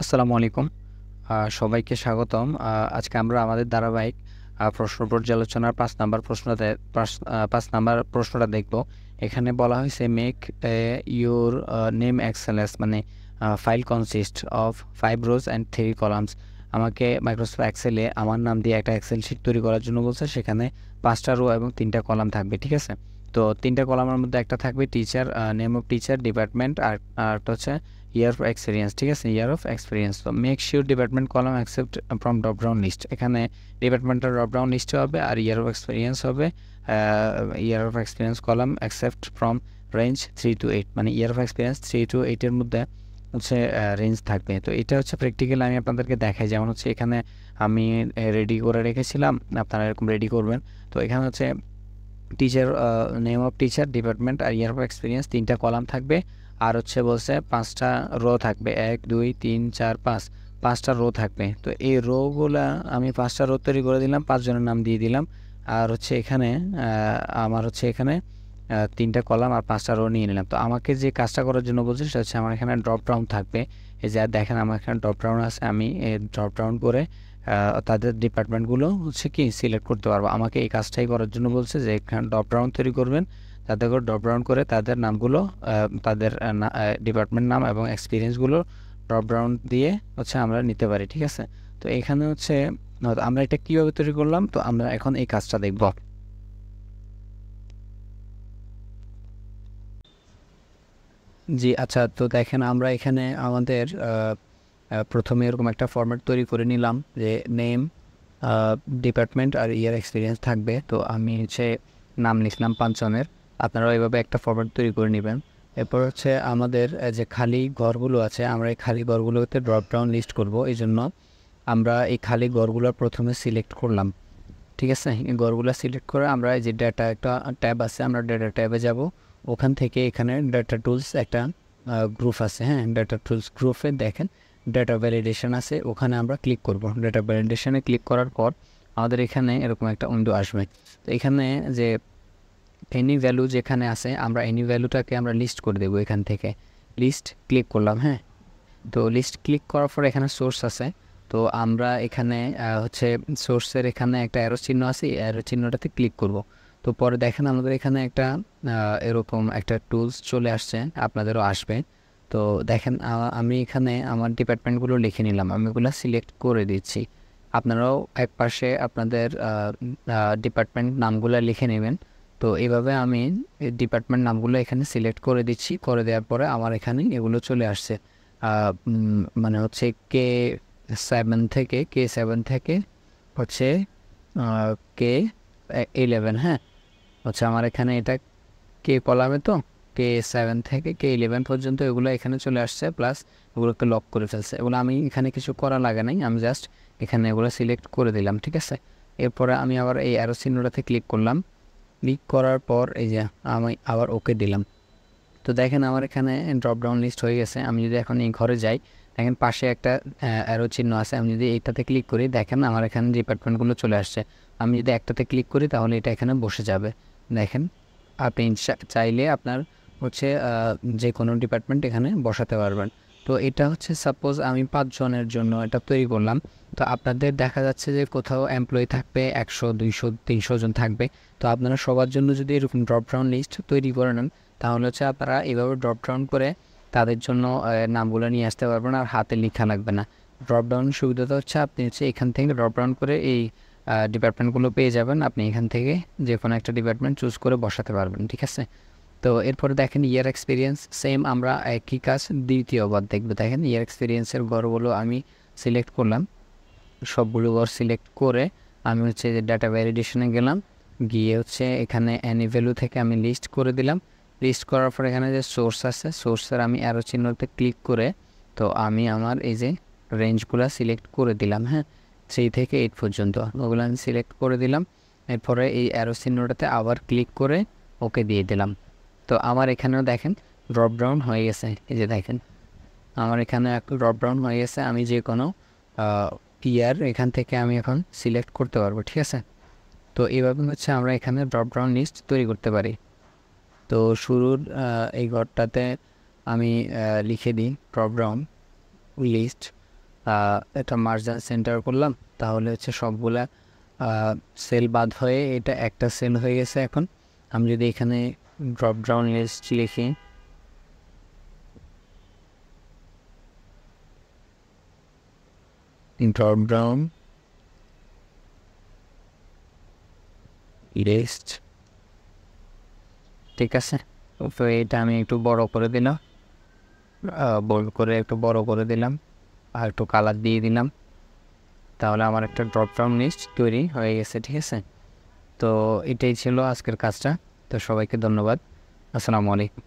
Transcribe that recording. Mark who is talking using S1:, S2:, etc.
S1: আসসালামু আলাইকুম। সবাইকে স্বাগতম। আজকে আমরা আমাদের ধারাবাহিক প্রশ্ন পর্যালোচনার ৫ নাম্বার প্রশ্নটা দেখব। এখানে বলা হয়েছে মেক ইউর নেম এক্সেলস মানে file consist of 5 rose and 3 columns. আমাকে মাইক্রোসফট এক্সেলে আমার নাম দিয়ে একটা এক্সেল শিট তৈরি করার জন্য বলছে। সেখানে 5টা রো এবং 3টা কলাম থাকবে, ঠিক আছে? তো 3টা কলামের মধ্যে একটা থাকবে teacher, name of teacher, department, আর একটা হচ্ছে ইয়ার অফ এক্সপিরিয়েন্স, ঠিক আছে? Year of experience. তো make sure department column accept from drop down list. এখানে ডিপার্টমেন্টের ড্রপ ডাউন লিস্ট হবে আর ইয়ার অফ এক্সপিরিয়েন্স হবে। ইয়ার of experience column accept from range 3 to 8, মানে ইয়ার অফ এক্সপিরিয়েন্স 3 to 8 এর মধ্যে হচ্ছে রেঞ্জ থাকবে। তো এটা হচ্ছে প্র্যাকটিক্যাল আমি আপনাদেরকে দেখাই। যেমন হচ্ছে এখানে আমি রেডি করে রেখেছিলাম, আপনারা এরকম রেডি করবেন। তো এখানে হচ্ছে teacher, name of teacher, department আর ইয়ার অফ এক্সপিরিয়েন্স 3টা কলাম থাকবে। আর হচ্ছে বলছে 5টা রো থাকবে, 1 2 3 4 5, 5টা রো থাকবে। তো এই রোগুলা আমি 5টা রো তৈরি করে দিলাম, 5 জনের নাম দিয়ে দিলাম। আর হচ্ছে এখানে আমার হচ্ছে এখানে 3টা কলাম আর 5টা রো নিয়ে নিলাম। তো আমাকে যে কাজটা করার জন্য বলছে সেটা হচ্ছে আমার এখানে ড্রপ ডাউন থাকবে। এই যে দেখেন আমার এখানে ড্রপ ডাউন আছে, আমি ড্রপ ডাউন করে তাদের ডিপার্টমেন্টগুলো হচ্ছে কি সিলেক্ট করতে পারবো। আমাকে এই কাজটাই করার জন্য বলছে যে এখানে ড্রপ ডাউন তৈরি করবেন, তাদের করে ড্রপ ডাউন করে তাদের নামগুলো, তাদের ডিপার্টমেন্ট নাম এবং এক্সপিরিয়েন্সগুলো ড্রপ ডাউন দিয়ে হচ্ছে আমরা নিতে পারি, ঠিক আছে? তো এখানে হচ্ছে আমরা এটা কীভাবে তৈরি করলাম, তো আমরা এখন এই কাজটা দেখব। জি আচ্ছা, তো দেখেন আমরা এখানে আমাদের প্রথমে এরকম একটা ফরম্যাট তৈরি করে নিলাম যে নেম, ডিপার্টমেন্ট আর ইয়ার এক্সপিরিয়েন্স থাকবে। তো আমি হচ্ছে নাম লিখলাম 5 জনের। আপনারাও এইভাবে একটা ফরম্যাট তৈরি করে নেবেন। এরপর হচ্ছে আমাদের যে খালি ঘরগুলো আছে, আমরা এই খালি ঘরগুলোতে ড্রপ ডাউন লিস্ট করব। এই জন্য আমরা এই খালি ঘরগুলো প্রথমে সিলেক্ট করলাম, ঠিক আছে? এই ঘরগুলো সিলেক্ট করে আমরা এই যে ডাটা একটা ট্যাব আছে, আমরা ডাটা ট্যাবে যাব। ওখান থেকে এখানে ডাটা টুলস একটা গ্রুপ আছে, হ্যাঁ, ডাটা টুলস গ্রুপে দেখেন ডাটা ভ্যালিডেশন আছে, ওখানে আমরা ক্লিক করব। ডাটা ভ্যালিডেশনে ক্লিক করার পর আমাদের এখানে এরকম একটা উইন্ডো আসবে। তো এখানে যে এনি ভ্যালু যেখানে আছে, আমরা এনি ভ্যালুটাকে আমরা লিস্ট করে দেবো। এখান থেকে লিস্ট ক্লিক করলাম, হ্যাঁ। তো লিস্ট ক্লিক করার পর এখানে সোর্স আছে। তো আমরা এখানে হচ্ছে সোর্সের এখানে একটা অ্যারো চিহ্ন আছে, এই অ্যারো চিহ্নটাতে ক্লিক করব। তো পরে দেখেন আমাদের এখানে একটা এরকম একটা টুলস চলে আসছে, আপনাদেরও আসবে। তো দেখেন আমি এখানে আমার ডিপার্টমেন্টগুলো লিখে নিলাম, আমি এগুলো সিলেক্ট করে দিচ্ছি। আপনারাও এক পাশে আপনাদের ডিপার্টমেন্ট নামগুলো লিখে নেবেন। তো এইভাবে আমি ডিপার্টমেন্ট নামগুলো এখানে সিলেক্ট করে দিচ্ছি। করে দেওয়ার পরে আমার এখানে এগুলো চলে আসছে। মানে হচ্ছে K7 থেকে হচ্ছে K11, হ্যাঁ, হচ্ছে আমার এখানে এটা কে কলামে। তো K7 থেকে K11 পর্যন্ত এগুলো এখানে চলে আসছে, প্লাস এগুলোকে লক করে ফেলছে। এগুলো আমি এখানে কিছু করা লাগে নাই, আমি জাস্ট এখানে এগুলো সিলেক্ট করে দিলাম, ঠিক আছে? এরপরে আমি আবার এই অ্যারো চিহ্নটাতে ক্লিক করলাম। ক্লিক করার পর এই যে আমি আবার ওকে দিলাম। তো দেখেন আমার এখানে ড্রপ ডাউন লিস্ট হয়ে গেছে। আমি যদি এখন এই ঘরে যাই, দেখেন পাশে একটা অ্যারো চিহ্ন আছে, আমি যদি এইটাতে ক্লিক করি দেখেন আমার এখানে ডিপার্টমেন্টগুলো চলে আসছে। আমি যদি একটাতে ক্লিক করি তাহলে এটা এখানে বসে যাবে। দেখেন আপনি চাইলে আপনার হচ্ছে যে কোনো ডিপার্টমেন্ট এখানে বসাতে পারবেন। তো এটা হচ্ছে সাপোজ আমি 5 জনের জন্য এটা তৈরি করলাম। তো আপনাদের দেখা যাচ্ছে যে কোথাও এমপ্লয়ি থাকবে 100 200 300 জন থাকবে। তো আপনারা সবার জন্য যদি এরকম ড্রপ ডাউন লিস্ট তৈরি করে নেন, তাহলে হচ্ছে আপনারা এইভাবে ড্রপ ডাউন করে তাদের জন্য নামগুলো নিয়ে আসতে পারবেন, আর হাতে লেখা লাগবে না। ড্রপ ডাউন সুবিধাটা হচ্ছে আপনি হচ্ছে এখান থেকে ড্রপ ডাউন করে এই ডিপার্টমেন্টগুলো পেয়ে যাবেন। আপনি এখান থেকে যে কোনো একটা ডিপার্টমেন্ট চুজ করে বসাতে পারবেন, ঠিক আছে? তো এরপরে দেখেন ইয়ার এক্সপিরিয়েন্স, সেম আমরা একই কাজ দ্বিতীয়বার দেখবো। দেখেন ইয়ার এক্সপিরিয়েন্সের ঘরগুলো আমি সিলেক্ট করলাম, সবগুলো ঘর সিলেক্ট করে আমি হচ্ছে যে ডাটা ভ্যালিডেশনে গেলাম, গিয়ে হচ্ছে এখানে অ্যানি ভ্যালু থেকে আমি লিস্ট করে দিলাম। লিস্ট করার পর এখানে যে সোর্স আছে, সোর্সের আমি অ্যারো চিহ্নতে ক্লিক করে তো আমি আমার এই যে রেঞ্জগুলো সিলেক্ট করে দিলাম, হ্যাঁ, 3 থেকে 8 পর্যন্ত ওগুলো আমি সিলেক্ট করে দিলাম। এরপরে এই অ্যারো চিহ্নটাতে আবার ক্লিক করে ওকে দিয়ে দিলাম। তো আমার এখানেও দেখেন ড্রপ ডাউন হয়ে গেছে। এই যে দেখেন আমার এখানে একটা ড্রপ ডাউন হয়ে গেছে, আমি যে কোনো ইয়ার এখান থেকে আমি এখন সিলেক্ট করতে পারবো, ঠিক আছে? তো এইভাবে হচ্ছে আমরা এখানে ড্রপ ডাউন লিস্ট তৈরি করতে পারি। তো শুরুর এই ঘরটাতে আমি লিখে দিই ড্রপ ডাউন লিস্ট। এটা মার্জিন সেন্টার করলাম, তাহলে হচ্ছে সবগুলা সেল বাদ হয়ে এটা একটা সেল হয়ে গেছে। এখন আমি যদি এখানে ড্রপ ডাউন লিস্ট লিখি, ড্রপ ডাউন লিস্ট, ঠিক আছে। তো এটা আমি একটু বড় করে দিলাম, বোল্ড করে একটু বড় করে দিলাম, আর একটু কালার দিয়ে দিলাম, তাহলে আমার একটা ড্রপ ডাউন লিস্ট তৈরি হয়ে গেছে, ঠিক আছে। তো এটাই ছিল আজকের কাজটা। তো সবাইকে ধন্যবাদ, আসসালামু আলাইকুম।